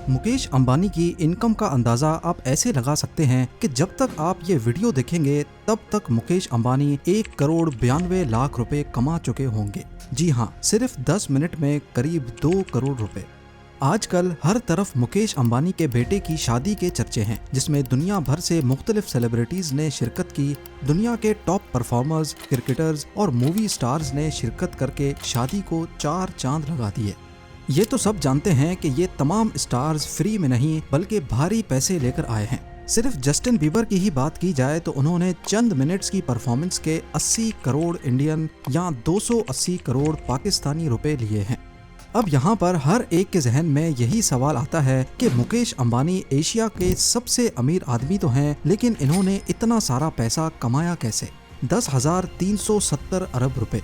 मुकेश अंबानी की इनकम का अंदाजा आप ऐसे लगा सकते हैं कि जब तक आप ये वीडियो देखेंगे तब तक मुकेश अंबानी 1,92,00,000 रुपए कमा चुके होंगे। जी हाँ, सिर्फ 10 मिनट में करीब 2 करोड़ रुपए। आजकल हर तरफ मुकेश अंबानी के बेटे की शादी के चर्चे हैं, जिसमें दुनिया भर से मुख्तलिफ सेलिब्रिटीज ने शिरकत की। दुनिया के टॉप परफॉर्मर्स, क्रिकेटर्स और मूवी स्टार्स ने शिरकत करके शादी को 4 चांद लगा दिए। ये तो सब जानते हैं कि ये तमाम स्टार्स फ्री में नहीं बल्कि भारी पैसे लेकर आए हैं। सिर्फ जस्टिन बीबर की ही बात की जाए तो उन्होंने चंद मिनट्स की परफॉर्मेंस के 80 करोड़ इंडियन या 280 करोड़ पाकिस्तानी रुपए लिए हैं। अब यहाँ पर हर एक के जहन में यही सवाल आता है कि मुकेश अंबानी एशिया के सबसे अमीर आदमी तो हैं, लेकिन इन्होंने इतना सारा पैसा कमाया कैसे? 10,370 अरब रुपए।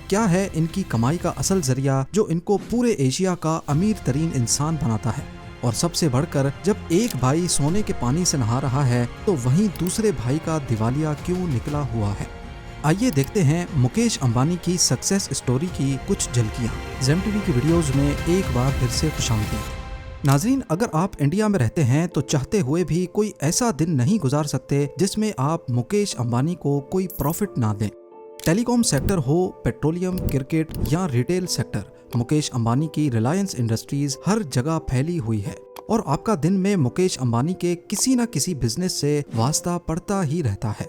क्या है इनकी कमाई का असल जरिया जो इनको पूरे एशिया का अमीर तरीन इंसान बनाता है? और सबसे बढ़कर, जब एक भाई सोने के पानी से नहा रहा है तो वहीं दूसरे भाई का दिवालिया क्यों निकला हुआ है? आइए देखते हैं मुकेश अंबानी की सक्सेस स्टोरी की कुछ झलकियाँ। ज़ेम टीवी की वीडियोज में एक बार फिर से खुशामदीद। नाजरीन, अगर आप इंडिया में रहते हैं तो चाहते हुए भी कोई ऐसा दिन नहीं गुजार सकते जिसमें आप मुकेश अंबानी को कोई प्रॉफिट ना दें। टेलीकॉम सेक्टर हो, पेट्रोलियम, क्रिकेट या रिटेल सेक्टर, मुकेश अंबानी की रिलायंस इंडस्ट्रीज हर जगह फैली हुई है और आपका दिन में मुकेश अंबानी के किसी न किसी बिजनेस से वास्ता पड़ता ही रहता है।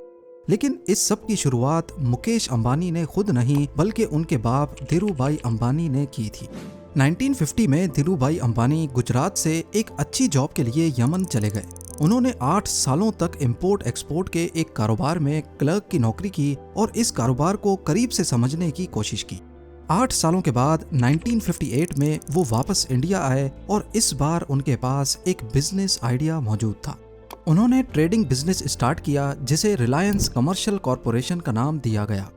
लेकिन इस सब की शुरुआत मुकेश अंबानी ने खुद नहीं बल्कि उनके बाप धीरूभाई अंबानी ने की थी। 1950 में धीरूभाई अंबानी गुजरात से एक अच्छी जॉब के लिए यमन चले गए। उन्होंने 8 सालों तक इंपोर्ट एक्सपोर्ट के एक कारोबार में क्लर्क की नौकरी की और इस कारोबार को करीब से समझने की कोशिश की। 8 सालों के बाद 1958 में वो वापस इंडिया आए और इस बार उनके पास एक बिजनेस आइडिया मौजूद था। उन्होंने ट्रेडिंग बिजनेस स्टार्ट किया जिसे रिलायंस कमर्शियल कॉरपोरेशन का नाम दिया गया।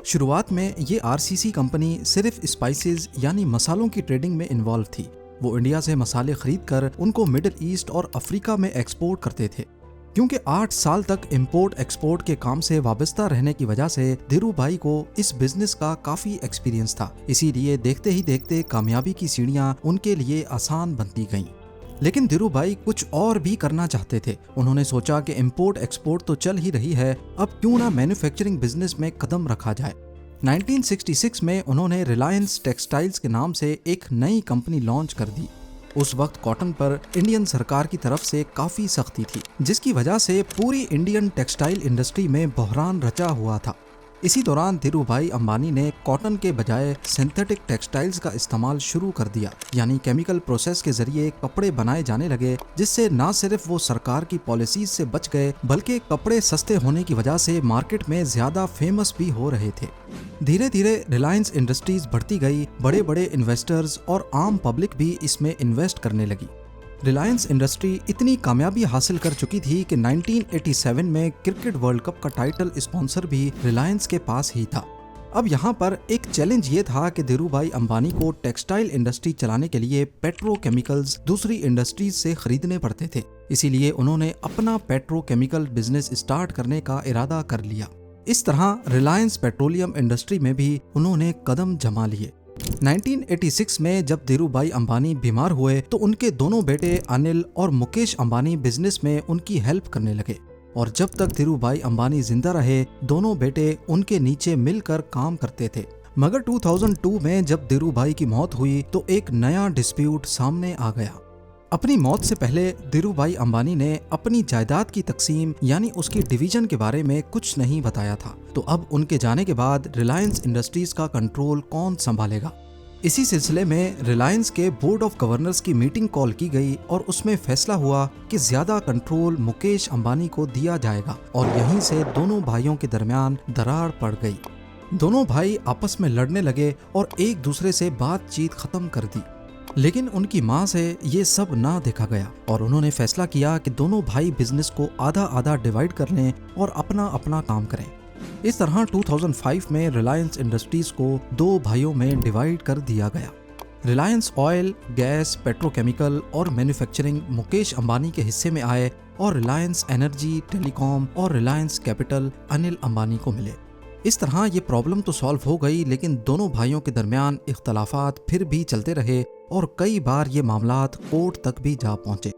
शुरुआत में ये आरसीसी कंपनी सिर्फ स्पाइसेस यानी मसालों की ट्रेडिंग में इन्वॉल्व थी। वो इंडिया से मसाले खरीद कर उनको मिडिल ईस्ट और अफ्रीका में एक्सपोर्ट करते थे। क्योंकि 8 साल तक इंपोर्ट एक्सपोर्ट के काम से वाबस्ता रहने की वजह से धीरूभाई को इस बिजनेस का काफी एक्सपीरियंस था, इसीलिए देखते ही देखते कामयाबी की सीढ़ियां उनके लिए आसान बनती गईं। लेकिन धीरूभाई कुछ और भी करना चाहते थे। उन्होंने सोचा कि इंपोर्ट एक्सपोर्ट तो चल ही रही है, अब क्यों ना मैन्युफैक्चरिंग बिजनेस में कदम रखा जाए। 1966 में उन्होंने रिलायंस टेक्सटाइल्स के नाम से एक नई कंपनी लॉन्च कर दी। उस वक्त कॉटन पर इंडियन सरकार की तरफ से काफी सख्ती थी, जिसकी वजह से पूरी इंडियन टेक्सटाइल इंडस्ट्री में बहरान रचा हुआ था। इसी दौरान धीरूभाई अंबानी ने कॉटन के बजाय सिंथेटिक टेक्सटाइल्स का इस्तेमाल शुरू कर दिया, यानी केमिकल प्रोसेस के जरिए कपड़े बनाए जाने लगे, जिससे न सिर्फ वो सरकार की पॉलिसीज से बच गए बल्कि कपड़े सस्ते होने की वजह से मार्केट में ज्यादा फेमस भी हो रहे थे। धीरे धीरे रिलायंस इंडस्ट्रीज बढ़ती गई, बड़े बड़े इन्वेस्टर्स और आम पब्लिक भी इसमें इन्वेस्ट करने लगी। रिलायंस इंडस्ट्री इतनी कामयाबी हासिल कर चुकी थी कि 1987 में क्रिकेट वर्ल्ड कप का टाइटल स्पॉन्सर भी रिलायंस के पास ही था। अब यहाँ पर एक चैलेंज ये था कि धीरूभाई अंबानी को टेक्सटाइल इंडस्ट्री चलाने के लिए पेट्रोकेमिकल्स दूसरी इंडस्ट्रीज से खरीदने पड़ते थे, इसीलिए उन्होंने अपना पेट्रोकेमिकल बिजनेस स्टार्ट करने का इरादा कर लिया। इस तरह रिलायंस पेट्रोलियम इंडस्ट्री में भी उन्होंने कदम जमा लिए। 1986 में जब धीरूभाई अंबानी बीमार हुए तो उनके दोनों बेटे अनिल और मुकेश अंबानी बिजनेस में उनकी हेल्प करने लगे, और जब तक धीरूभाई अंबानी जिंदा रहे दोनों बेटे उनके नीचे मिलकर काम करते थे। मगर 2002 में जब धीरूभाई की मौत हुई तो एक नया डिस्प्यूट सामने आ गया। अपनी मौत से पहले धीरूभाई अंबानी ने अपनी जायदाद की तकसीम यानी उसकी डिवीजन के बारे में कुछ नहीं बताया था, तो अब उनके जाने के बाद रिलायंस इंडस्ट्रीज का कंट्रोल कौन संभालेगा? इसी सिलसिले में रिलायंस के बोर्ड ऑफ गवर्नर्स की मीटिंग कॉल की गई और उसमें फैसला हुआ कि ज्यादा कंट्रोल मुकेश अंबानी को दिया जाएगा, और यहीं से दोनों भाइयों के दरमियान दरार पड़ गई। दोनों भाई आपस में लड़ने लगे और एक दूसरे से बातचीत खत्म कर दी। लेकिन उनकी मां से ये सब ना देखा गया और उन्होंने फैसला किया कि दोनों भाई बिजनेस को आधा आधा डिवाइड कर लें और अपना अपना काम करें। इस तरह 2005 में रिलायंस इंडस्ट्रीज को 2 भाइयों में डिवाइड कर दिया गया। रिलायंस ऑयल, गैस, पेट्रोकेमिकल और मैन्युफैक्चरिंग मुकेश अंबानी के हिस्से में आए और रिलायंस एनर्जी, टेलीकॉम और रिलायंस कैपिटल अनिल अंबानी को मिले। इस तरह ये प्रॉब्लम तो सॉल्व हो गई, लेकिन दोनों भाइयों के दरमियान इख्तलाफात फिर भी चलते रहे और कई बार ये मामलात कोर्ट तक भी जा पहुंचे।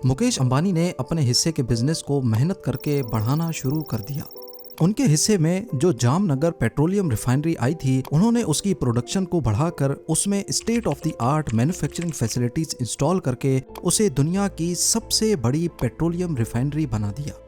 मुकेश अंबानी ने अपने हिस्से के बिजनेस को मेहनत करके बढ़ाना शुरू कर दिया। उनके हिस्से में जो जामनगर पेट्रोलियम रिफाइनरी आई थी, उन्होंने उसकी प्रोडक्शन को बढ़ाकर उसमें state of the art manufacturing facilities install करके उसे दुनिया की सबसे बड़ी पेट्रोलियम रिफाइनरी बना दिया।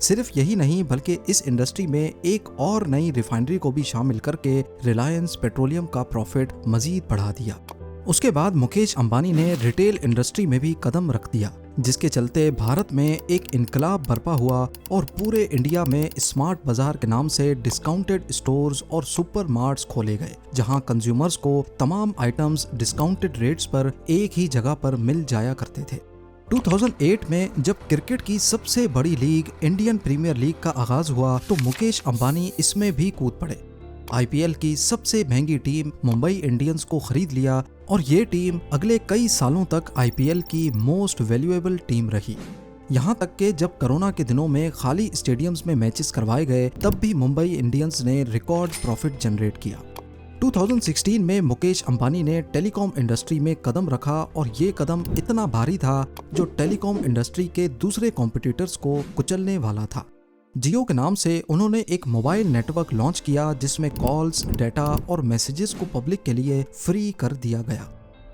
सिर्फ यही नहीं, बल्कि इस इंडस्ट्री में एक और नई रिफाइनरी को भी शामिल करके रिलायंस पेट्रोलियम का प्रॉफिट मजीद बढ़ा दिया। उसके बाद मुकेश अंबानी ने रिटेल इंडस्ट्री में भी कदम रख दिया, जिसके चलते भारत में एक इनकलाब बरपा हुआ और पूरे इंडिया में स्मार्ट बाजार के नाम से डिस्काउंटेड स्टोर्स और सुपर मार्ट्स खोले गए, जहां कंज्यूमर्स को तमाम आइटम्स डिस्काउंटेड रेट्स पर एक ही जगह पर मिल जाया करते थे। 2008 में जब क्रिकेट की सबसे बड़ी लीग इंडियन प्रीमियर लीग का आगाज हुआ तो मुकेश अंबानी इसमें भी कूद पड़े। आईपीएल की सबसे महंगी टीम मुंबई इंडियंस को खरीद लिया और ये टीम अगले कई सालों तक आईपीएल की मोस्ट वैल्यूएबल टीम रही। यहाँ तक कि जब कोरोना के दिनों में खाली स्टेडियम्स में मैचेस करवाए गए, तब भी मुंबई इंडियंस ने रिकॉर्ड प्रॉफिट जनरेट किया। 2016 में मुकेश अंबानी ने टेलीकॉम इंडस्ट्री में कदम रखा और ये कदम इतना भारी था जो टेलीकॉम इंडस्ट्री के दूसरे कॉम्पिटिटर्स को कुचलने वाला था। जियो के नाम से उन्होंने एक मोबाइल नेटवर्क लॉन्च किया जिसमें कॉल्स, डाटा और मैसेजेस को पब्लिक के लिए फ्री कर दिया गया।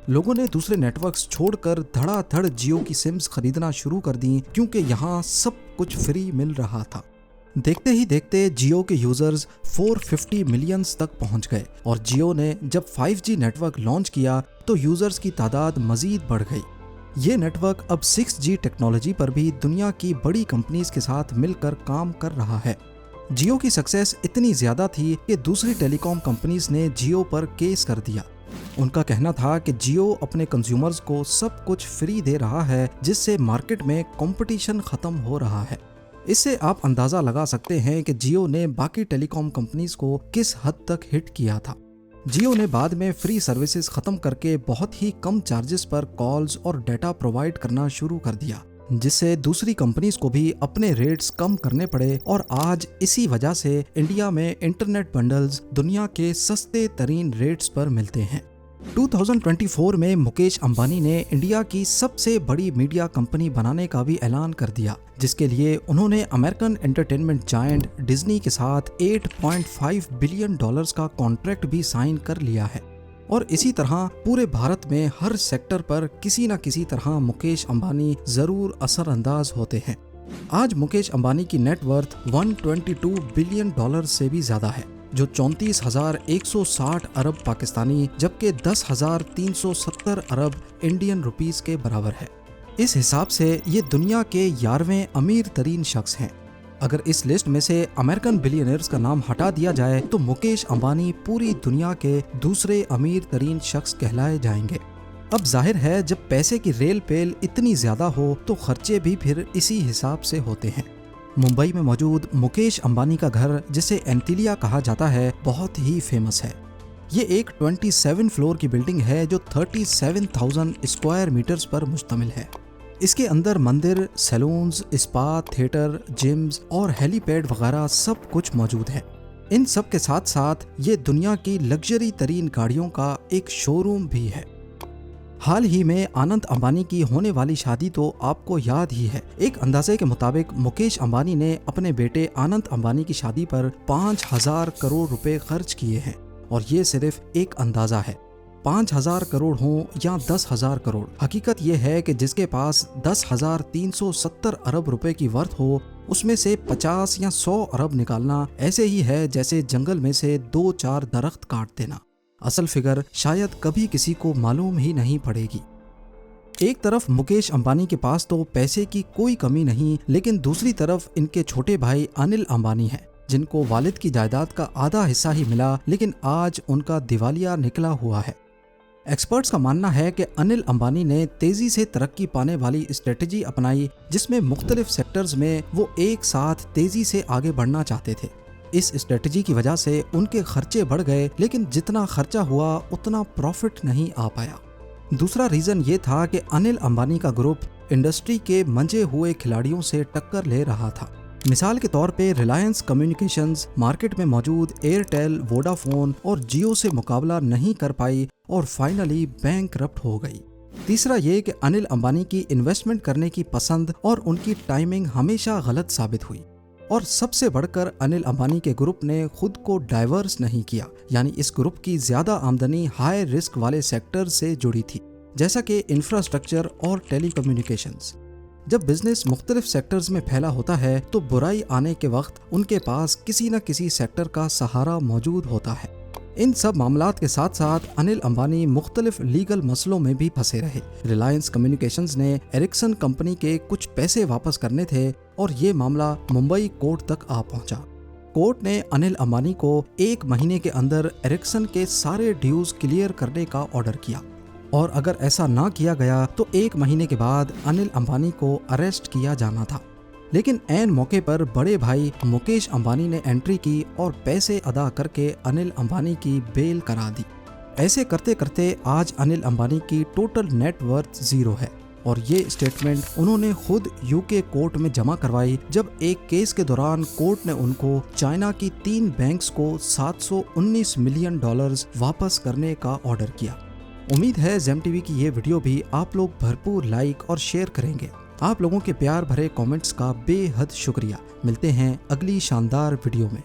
लोगों ने दूसरे नेटवर्क्स छोड़कर धड़ाधड़ जियो की सिम्स खरीदना शुरू कर दी क्योंकि यहाँ सब कुछ फ्री मिल रहा था। देखते ही देखते जियो के यूजर्स 450 मिलियंस तक पहुंच गए और जियो ने जब 5G नेटवर्क लॉन्च किया तो यूजर्स की तादाद मजीद बढ़ गई। ये नेटवर्क अब 6G टेक्नोलॉजी पर भी दुनिया की बड़ी कंपनीज के साथ मिलकर काम कर रहा है। जियो की सक्सेस इतनी ज्यादा थी कि दूसरी टेलीकॉम कंपनीज ने जियो पर केस कर दिया। उनका कहना था कि जियो अपने कंज्यूमर्स को सब कुछ फ्री दे रहा है, जिससे मार्केट में कंपटीशन खत्म हो रहा है। इससे आप अंदाजा लगा सकते हैं कि जियो ने बाकी टेलीकॉम कंपनीज को किस हद तक हिट किया था। जियो ने बाद में फ्री सर्विसेज खत्म करके बहुत ही कम चार्जेस पर कॉल्स और डाटा प्रोवाइड करना शुरू कर दिया, जिससे दूसरी कंपनीज को भी अपने रेट्स कम करने पड़े और आज इसी वजह से इंडिया में इंटरनेट बंडल्स दुनिया के सस्ते तरीन रेट्स पर मिलते हैं। 2024 में मुकेश अंबानी ने इंडिया की सबसे बड़ी मीडिया कंपनी बनाने का भी ऐलान कर दिया, जिसके लिए उन्होंने अमेरिकन एंटरटेनमेंट जायंट डिज्नी के साथ $8.5 बिलियन का कॉन्ट्रैक्ट भी साइन कर लिया है। और इसी तरह पूरे भारत में हर सेक्टर पर किसी न किसी तरह मुकेश अंबानी जरूर असरअंदाज होते हैं। आज मुकेश अंबानी की नेटवर्थ $122 बिलियन से भी ज्यादा है, जो 34,160 अरब पाकिस्तानी जबकि 10,370 अरब इंडियन रुपीस के बराबर है। इस हिसाब से ये दुनिया के 11वें अमीर तरीन शख्स हैं। अगर इस लिस्ट में से अमेरिकन बिलियनर्स का नाम हटा दिया जाए तो मुकेश अंबानी पूरी दुनिया के दूसरे अमीर तरीन शख्स कहलाए जाएंगे। अब जाहिर है जब पैसे की रेल पेल इतनी ज्यादा हो तो खर्चे भी फिर इसी हिसाब से होते हैं। मुंबई में मौजूद मुकेश अंबानी का घर, जिसे एंटिलिया कहा जाता है, बहुत ही फेमस है। ये एक 27 फ्लोर की बिल्डिंग है जो 37,000 स्क्वायर मीटर्स पर मुश्तमिल है। इसके अंदर मंदिर, सैलून्स, स्पा, थिएटर, जिम्स और हेलीपैड वगैरह सब कुछ मौजूद है। इन सब के साथ साथ ये दुनिया की लग्जरी तरीन गाड़ियों का एक शोरूम भी है। हाल ही में आनंद अंबानी की होने वाली शादी तो आपको याद ही है। एक अंदाजे के मुताबिक मुकेश अंबानी ने अपने बेटे आनंद अंबानी की शादी पर 5,000 करोड़ रुपए खर्च किए हैं और ये सिर्फ एक अंदाजा है। 5,000 करोड़ हो या 10,000 करोड़, हकीकत ये है कि जिसके पास 10,370 अरब रुपए की वर्थ हो, उसमें से 50 या 100 अरब निकालना ऐसे ही है जैसे जंगल में से 2-4 दरख्त काट देना। असल फिगर शायद कभी किसी को मालूम ही नहीं पड़ेगी। एक तरफ मुकेश अंबानी के पास तो पैसे की कोई कमी नहीं, लेकिन दूसरी तरफ इनके छोटे भाई अनिल अंबानी हैं, जिनको वालिद की जायदाद का आधा हिस्सा ही मिला, लेकिन आज उनका दिवालिया निकला हुआ है। एक्सपर्ट्स का मानना है कि अनिल अंबानी ने तेजी से तरक्की पाने वाली स्ट्रेटजी अपनाई, जिसमें मुख्तलिफ सेक्टर्स में वो एक साथ तेजी से आगे बढ़ना चाहते थे। इस स्ट्रेटजी की वजह से उनके खर्चे बढ़ गए, लेकिन जितना खर्चा हुआ उतना प्रॉफिट नहीं आ पाया। दूसरा रीजन ये था कि अनिल अंबानी का ग्रुप इंडस्ट्री के मंजे हुए खिलाड़ियों से टक्कर ले रहा था। मिसाल के तौर पे रिलायंस कम्युनिकेशंस मार्केट में मौजूद एयरटेल, वोडाफोन और जियो से मुकाबला नहीं कर पाई और फाइनली बैंकरप्ट हो गई। तीसरा ये कि अनिल अंबानी की इन्वेस्टमेंट करने की पसंद और उनकी टाइमिंग हमेशा गलत साबित हुई। और सबसे बढ़कर अनिल अंबानी के ग्रुप ने खुद को डाइवर्स नहीं किया, यानी इस ग्रुप की ज्यादा आमदनी हाई रिस्क वाले सेक्टर से जुड़ी थी, जैसा कि इंफ्रास्ट्रक्चर और टेलीकम्युनिकेशंस। जब बिजनेस मुख्तलिफ सेक्टर्स में फैला होता है तो बुराई आने के वक्त उनके पास किसी न किसी सेक्टर का सहारा मौजूद होता है। इन सब मामलात के साथ साथ अनिल अंबानी मुख्तलिफ लीगल मसलों में भी फंसे रहे। रिलायंस कम्युनिकेशंस ने एरिक्सन कंपनी के कुछ पैसे वापस करने थे और ये मामला मुंबई कोर्ट तक आ पहुंचा। कोर्ट ने अनिल अंबानी को 1 महीने के अंदर एरिक्सन के सारे ड्यूज क्लियर करने का ऑर्डर किया, और अगर ऐसा ना किया गया तो 1 महीने के बाद अनिल अंबानी को अरेस्ट किया जाना था। लेकिन ऐन मौके पर बड़े भाई मुकेश अंबानी ने एंट्री की और पैसे अदा करके अनिल अंबानी की बेल करा दी। ऐसे करते करते आज अनिल अंबानी की टोटल नेट वर्थ 0 है, और ये स्टेटमेंट उन्होंने खुद यूके कोर्ट में जमा करवाई जब एक केस के दौरान कोर्ट ने उनको चाइना की 3 बैंक्स को $719 मिलियन वापस करने का ऑर्डर किया। उम्मीद है जेम टीवी की ये वीडियो भी आप लोग भरपूर लाइक और शेयर करेंगे। आप लोगों के प्यार भरे कमेंट्स का बेहद शुक्रिया। मिलते हैं अगली शानदार वीडियो में।